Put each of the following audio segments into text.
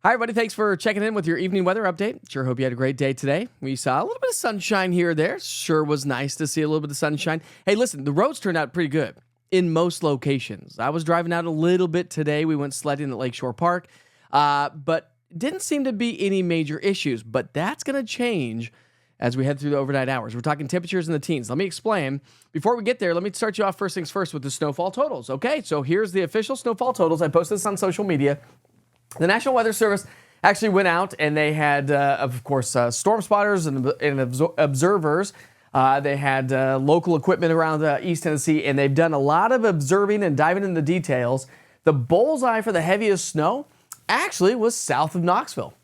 Hi, everybody. Thanks for checking in with your evening weather update. Sure hope you had a great day today. We saw a little bit of sunshine here or there. Sure was nice to see a little bit of sunshine. Hey, listen, the roads turned out pretty good in most locations. I was driving out a little bit today. We went sledding at Lakeshore Park, but didn't seem to be any major issues. But that's going to change as we head through the overnight hours. We're talking temperatures in the teens. Let me explain. Before we get there, let me start you off first things first with the snowfall totals. Okay, so here's the official snowfall totals. I posted this on social media. The National Weather Service actually went out and they had, of course, storm spotters and observers. They had local equipment around East Tennessee, and they've done a lot of observing and diving into the details. The bullseye for the heaviest snow actually was south of Knoxville.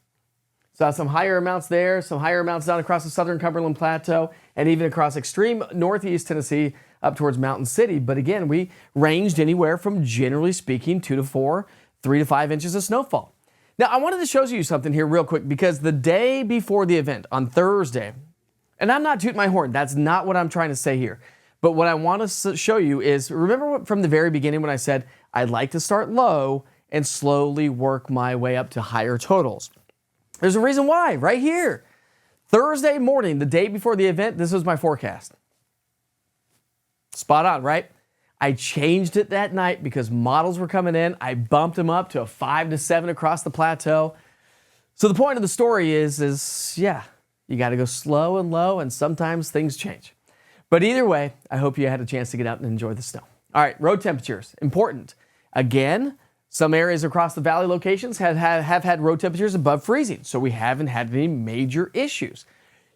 So some higher amounts there, some higher amounts down across the southern Cumberland Plateau, and even across extreme northeast Tennessee up towards Mountain City. But again, we ranged anywhere from, generally speaking, 2 to 4, 3 to 5 inches of snowfall. Now, I wanted to show you something here real quick because the day before the event on Thursday, and I'm not tooting my horn, that's not what I'm trying to say here. But what I want to show you is, remember from the very beginning when I said I'd like to start low and slowly work my way up to higher totals? There's a reason why, right here. Thursday morning, the day before the event, this was my forecast. Spot on, right? I changed it that night because models were coming in. I bumped them up to a 5 to 7 across the plateau. So the point of the story is yeah, you got to go slow and low, and sometimes things change. But either way, I hope you had a chance to get out and enjoy the snow. All right, road temperatures, important. Again, some areas across the valley locations have had road temperatures above freezing, so we haven't had any major issues.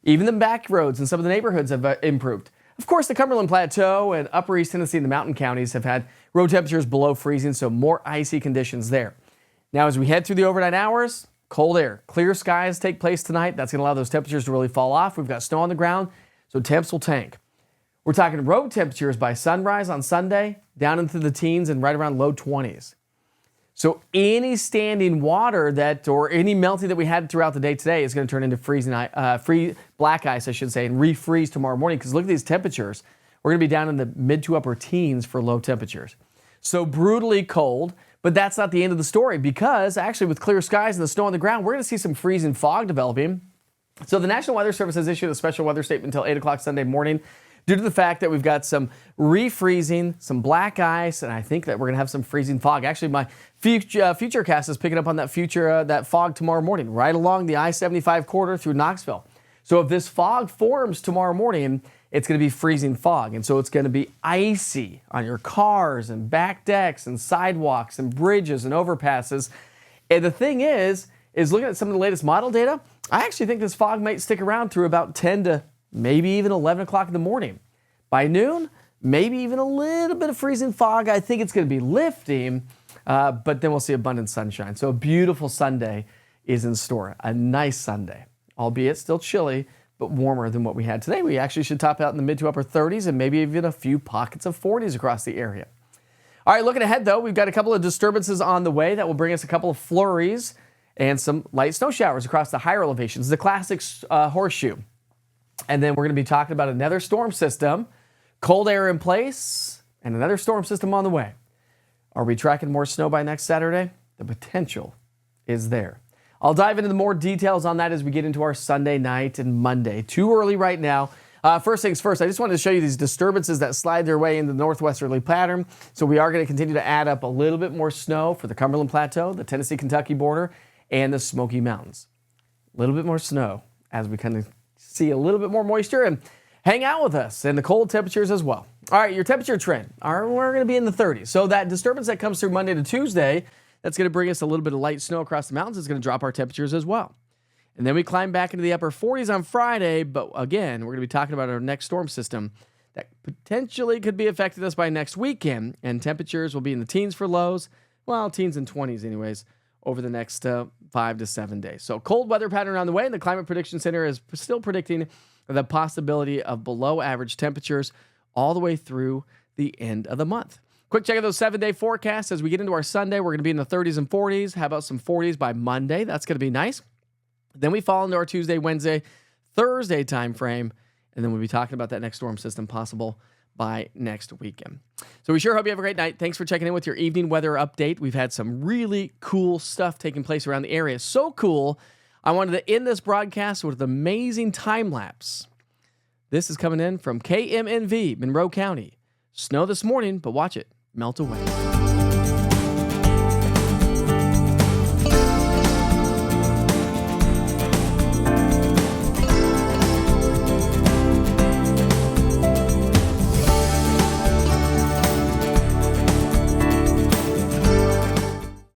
Even the back roads and some of the neighborhoods have improved. Of course, the Cumberland Plateau and Upper East Tennessee and the mountain counties have had road temperatures below freezing, so more icy conditions there. Now, as we head through the overnight hours, cold air, clear skies take place tonight. That's going to allow those temperatures to really fall off. We've got snow on the ground, so temps will tank. We're talking road temperatures by sunrise on Sunday, down into the teens and right around low 20s. So any standing water or any melting that we had throughout the day today is going to turn into black ice, I should say, and refreeze tomorrow morning. Because look at these temperatures. We're going to be down in the mid to upper teens for low temperatures. So brutally cold, but that's not the end of the story because actually with clear skies and the snow on the ground, we're going to see some freezing fog developing. So the National Weather Service has issued a special weather statement until 8 o'clock Sunday morning, due to the fact that we've got some refreezing, some black ice, and I think that we're going to have some freezing fog. Actually, my futurecast is picking up on that fog tomorrow morning, right along the I-75 corridor through Knoxville. So if this fog forms tomorrow morning, it's going to be freezing fog, and so it's going to be icy on your cars and back decks and sidewalks and bridges and overpasses. And the thing is looking at some of the latest model data, I actually think this fog might stick around through about 10 to maybe even 11 o'clock in the morning. By noon, maybe even a little bit of freezing fog. I think it's going to be lifting, but then we'll see abundant sunshine. So a beautiful Sunday is in store. A nice Sunday, albeit still chilly, but warmer than what we had today. We actually should top out in the mid to upper 30s and maybe even a few pockets of 40s across the area. All right, looking ahead, though, we've got a couple of disturbances on the way that will bring us a couple of flurries and some light snow showers across the higher elevations, the classic horseshoe. And then we're going to be talking about another storm system, cold air in place, and another storm system on the way. Are we tracking more snow by next Saturday? The potential is there. I'll dive into the more details on that as we get into our Sunday night and Monday. Too early right now. First things first, I just wanted to show you these disturbances that slide their way into the northwesterly pattern. So we are going to continue to add up a little bit more snow for the Cumberland Plateau, the Tennessee-Kentucky border, and the Smoky Mountains. A little bit more snow as we kind of see a little bit more moisture and hang out with us and the cold temperatures as well. All right, your temperature trend, we're going to be in the 30s. So that disturbance that comes through Monday to Tuesday, that's going to bring us a little bit of light snow across the mountains. It's going to drop our temperatures as well. And then we climb back into the upper 40s on Friday. But again, we're going to be talking about our next storm system that potentially could be affecting us by next weekend. And temperatures will be in the teens for lows. Well, teens and 20s anyways, over the next 5 to 7 days. So cold weather pattern on the way. And the Climate Prediction Center is still predicting the possibility of below average temperatures all the way through the end of the month. Quick check of those 7-day forecasts. As we get into our Sunday, we're going to be in the 30s and 40s. How about some 40s by Monday? That's going to be nice. Then we fall into our Tuesday, Wednesday, Thursday time frame, and then we'll be talking about that next storm system possible by next weekend. So we sure hope you have a great night. Thanks for checking in with your evening weather update. We've had some really cool stuff taking place around the area. So cool, I wanted to end this broadcast with an amazing time lapse. This is coming in from KMNV, Monroe County. Snow this morning, but watch it melt away.